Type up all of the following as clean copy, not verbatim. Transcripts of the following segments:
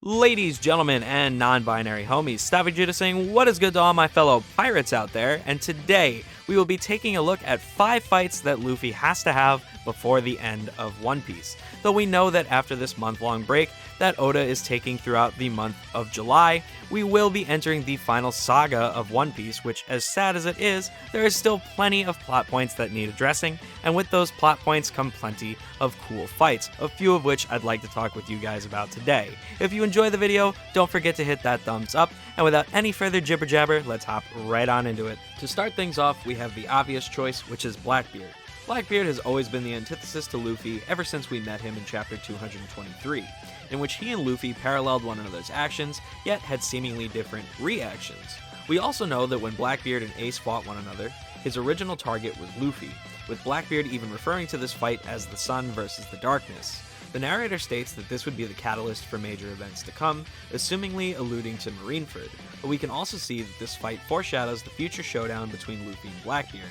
Ladies, gentlemen, and non-binary homies, stop Vegeta saying what is good to all my fellow pirates out there, and today we will be taking a look at 5 fights that Luffy has to have before the end of One Piece. Though we know that after this month-long break that Oda is taking throughout the month of July, we will be entering the final saga of One Piece, which, as sad as it is, there is still plenty of plot points that need addressing, and with those plot points come plenty of cool fights, a few of which I'd like to talk with you guys about today. If you enjoy the video, don't forget to hit that thumbs up, and without any further jibber jabber, let's hop right on into it. To start things off, we have the obvious choice, which is Blackbeard. Blackbeard has always been the antithesis to Luffy ever since we met him in chapter 223, in which he and Luffy paralleled one another's actions, yet had seemingly different reactions. We also know that when Blackbeard and Ace fought one another, his original target was Luffy, with Blackbeard even referring to this fight as the sun versus the darkness. The narrator states that this would be the catalyst for major events to come, assumingly alluding to Marineford, but we can also see that this fight foreshadows the future showdown between Luffy and Blackbeard.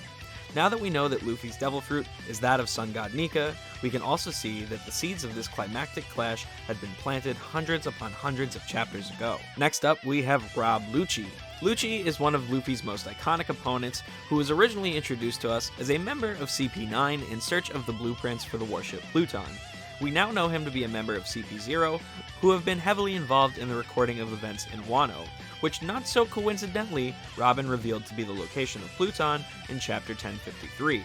Now that we know that Luffy's Devil Fruit is that of Sun God Nika, we can also see that the seeds of this climactic clash had been planted hundreds upon hundreds of chapters ago. Next up, we have Rob Lucci. Lucci is one of Luffy's most iconic opponents, who was originally introduced to us as a member of CP9 in search of the blueprints for the warship Pluton. We now know him to be a member of CP0, who have been heavily involved in the recording of events in Wano, which not so coincidentally, Robin revealed to be the location of Pluton in chapter 1053.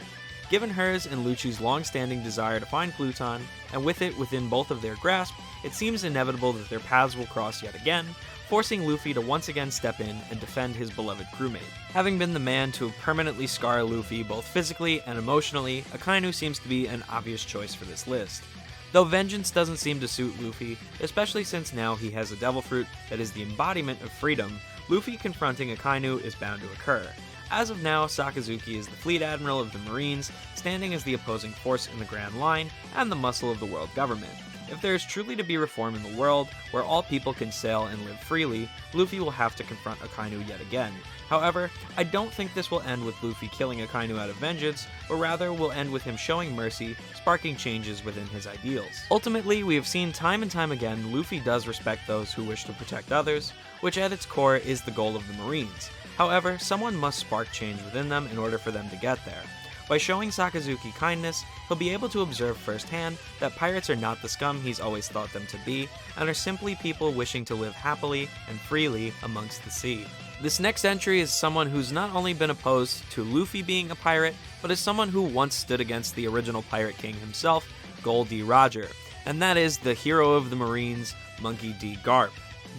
Given hers and Lucci's long-standing desire to find Pluton, and with it within both of their grasp, it seems inevitable that their paths will cross yet again, forcing Luffy to once again step in and defend his beloved crewmate. Having been the man to permanently scar Luffy both physically and emotionally, Akainu seems to be an obvious choice for this list. Though vengeance doesn't seem to suit Luffy, especially since now he has a Devil Fruit that is the embodiment of freedom, Luffy confronting Akainu is bound to occur. As of now, Sakazuki is the Fleet Admiral of the Marines, standing as the opposing force in the Grand Line and the muscle of the world government. If there is truly to be reform in the world, where all people can sail and live freely, Luffy will have to confront Akainu yet again. However, I don't think this will end with Luffy killing Akainu out of vengeance, but rather will end with him showing mercy, sparking changes within his ideals. Ultimately, we have seen time and time again Luffy does respect those who wish to protect others, which at its core is the goal of the Marines. However, someone must spark change within them in order for them to get there. By showing Sakazuki kindness, he'll be able to observe firsthand that pirates are not the scum he's always thought them to be, and are simply people wishing to live happily and freely amongst the sea. This next entry is someone who's not only been opposed to Luffy being a pirate, but is someone who once stood against the original Pirate King himself, Gol D. Roger, and that is the hero of the Marines, Monkey D. Garp.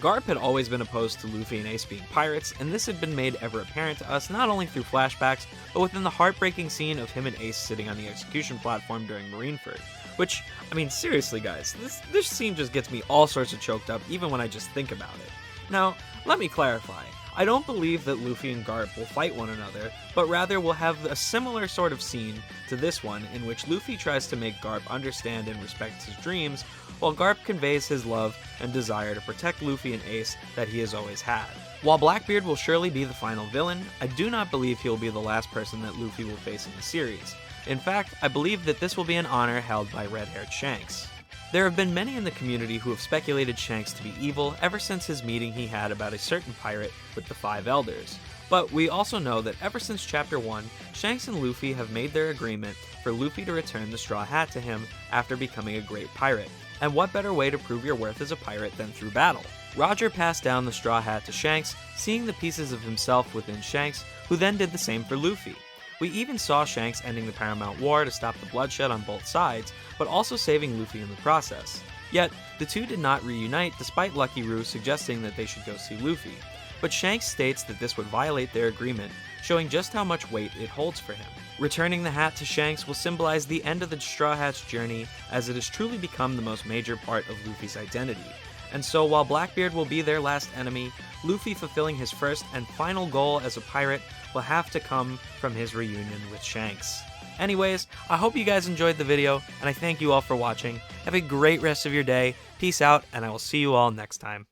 Garp had always been opposed to Luffy and Ace being pirates, and this had been made ever apparent to us not only through flashbacks, but within the heartbreaking scene of him and Ace sitting on the execution platform during Marineford. Which, I mean, seriously guys, this scene just gets me all sorts of choked up even when I just think about it. Now, let me clarify. I don't believe that Luffy and Garp will fight one another, but rather will have a similar sort of scene to this one in which Luffy tries to make Garp understand and respect his dreams, while Garp conveys his love and desire to protect Luffy and Ace that he has always had. While Blackbeard will surely be the final villain, I do not believe he will be the last person that Luffy will face in the series. In fact, I believe that this will be an honor held by red-haired Shanks. There have been many in the community who have speculated Shanks to be evil ever since his meeting he had about a certain pirate with the 5 elders. But we also know that ever since chapter 1, Shanks and Luffy have made their agreement for Luffy to return the straw hat to him after becoming a great pirate. And what better way to prove your worth as a pirate than through battle? Roger passed down the straw hat to Shanks, seeing the pieces of himself within Shanks, who then did the same for Luffy. We even saw Shanks ending the Paramount War to stop the bloodshed on both sides, but also saving Luffy in the process. Yet, the two did not reunite despite Lucky Roo suggesting that they should go see Luffy. But Shanks states that this would violate their agreement, showing just how much weight it holds for him. Returning the hat to Shanks will symbolize the end of the Straw Hat's journey, as it has truly become the most major part of Luffy's identity. And so while Blackbeard will be their last enemy, Luffy fulfilling his first and final goal as a pirate will have to come from his reunion with Shanks. Anyways, I hope you guys enjoyed the video, and I thank you all for watching. Have a great rest of your day, peace out, and I will see you all next time.